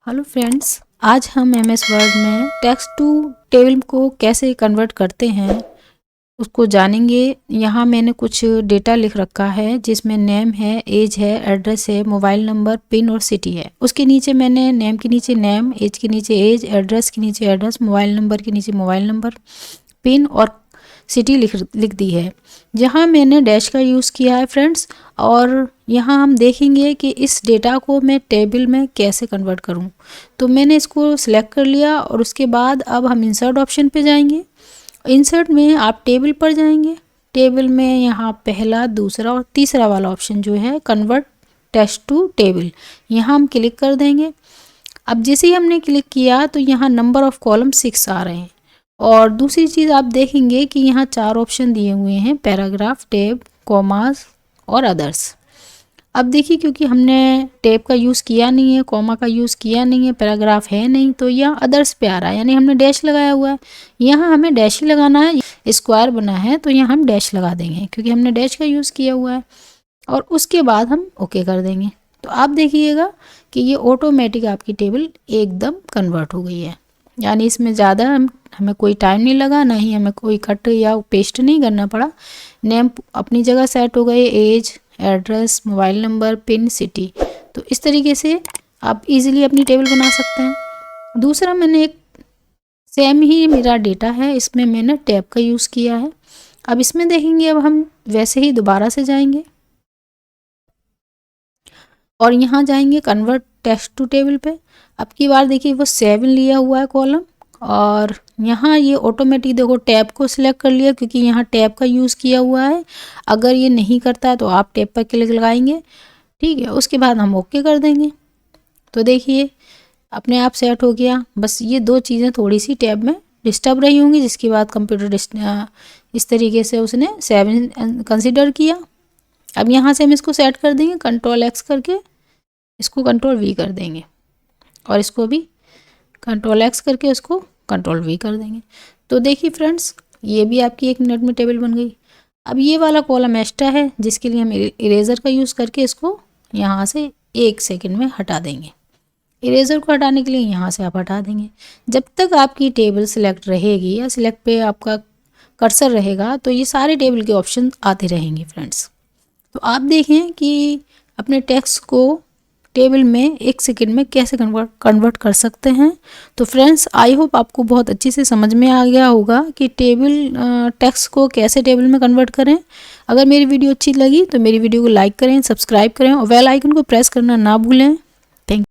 Hello friends, आज हम MS word में टेक्स्ट टू टेबल को कैसे कन्वर्ट करते हैं उसको जानेंगे। यहाँ मैंने कुछ डेटा लिख रखा है जिसमें नेम है, एज है, एड्रेस है, मोबाइल नंबर, पिन और सिटी है। उसके नीचे मैंने नेम के नीचे नेम, एज के नीचे एज, एड्रेस के नीचे एड्रेस, मोबाइल नंबर के नीचे मोबाइल नंबर, पिन और सिटी लिख दी है। जहाँ मैंने डैश का यूज़ किया है फ्रेंड्स, और यहाँ हम देखेंगे कि इस डेटा को मैं टेबल में कैसे कन्वर्ट करूँ। तो मैंने इसको सिलेक्ट कर लिया और उसके बाद अब हम इंसर्ट ऑप्शन पे जाएंगे। इंसर्ट में आप टेबल पर जाएंगे। टेबल में यहाँ पहला, दूसरा और तीसरा वाला ऑप्शन जो है कन्वर्ट टेक्स्ट टू टेबल, यहाँ हम क्लिक कर देंगे। अब जैसे ही हमने क्लिक किया तो यहाँ नंबर ऑफ़ कॉलम 6 आ रहे हैं। और दूसरी चीज़ आप देखेंगे कि यहाँ 4 ऑप्शन दिए हुए हैं, पैराग्राफ, टैब, कॉमास और अदर्स। अब देखिए, क्योंकि हमने टैब का यूज़ किया नहीं है, कॉमा का यूज़ किया नहीं है, पैराग्राफ है नहीं, तो यहाँ अदर्स पे आ रहा है, यानी हमने डैश लगाया हुआ है। यहाँ हमें डैश ही लगाना है, स्क्वायर बना है तो यहाँ हम डैश लगा देंगे क्योंकि हमने डैश का यूज़ किया हुआ है। और उसके बाद हम ओके कर देंगे। तो आप देखिएगा कि ये ऑटोमेटिक आपकी टेबल एकदम कन्वर्ट हो गई है, यानी इसमें ज़्यादा हमें कोई टाइम नहीं लगा, ना ही हमें कोई कट या पेस्ट नहीं करना पड़ा। नेम अपनी जगह सेट हो गए, age, address, mobile number, pin, city. तो इस तरीके से आप इजीली अपनी टेबल बना सकते हैं। दूसरा, मैंने एक सेम ही मेरा डेटा है, इसमें मैंने टैब का यूज़ किया है। अब इसमें देखेंगे, अब हम वैसे ही दोबारा से जाएंगे और यहाँ जाएंगे कन्वर्ट टेक्स्ट टू टेबल पे। अब की बार देखिए वो 7 लिया हुआ है कॉलम, और यहाँ ये ऑटोमेटिक देखो टैब को सिलेक्ट कर लिया क्योंकि यहाँ टैब का यूज़ किया हुआ है। अगर ये नहीं करता है तो आप टैब पर क्लिक लगाएंगे, ठीक है। उसके बाद हम ओके कर देंगे। तो देखिए अपने आप सेट हो गया। बस ये 2 चीज़ें थोड़ी सी टैब में डिस्टर्ब रही होंगी, जिसके बाद कंप्यूटर इस तरीके से उसने 7 कंसिडर किया। अब यहाँ से हम इसको सेट कर देंगे, Ctrl+X करके इसको Ctrl+V कर देंगे, और इसको भी Ctrl+X करके इसको Ctrl+V कर देंगे। तो देखिए फ्रेंड्स, ये भी आपकी 1 मिनट में टेबल बन गई। अब ये वाला कॉलम एक्स्ट्रा है जिसके लिए हम इरेज़र का यूज़ करके इसको यहाँ से 1 सेकंड में हटा देंगे। इरेज़र को हटाने के लिए यहाँ से आप हटा देंगे। जब तक आपकी टेबल सिलेक्ट रहेगी या सिलेक्ट पे आपका कर्सर रहेगा तो ये सारे टेबल के ऑप्शन आते रहेंगे फ्रेंड्स। तो आप देखें कि अपने टेक्स्ट को टेबल में 1 सेकंड में कैसे कन्वर्ट कर सकते हैं। तो फ्रेंड्स, आई होप आपको बहुत अच्छे से समझ में आ गया होगा कि टेबल टेक्स्ट को कैसे टेबल में कन्वर्ट करें। अगर मेरी वीडियो अच्छी लगी तो मेरी वीडियो को लाइक करें, सब्सक्राइब करें और बेल आइकन को प्रेस करना ना भूलें।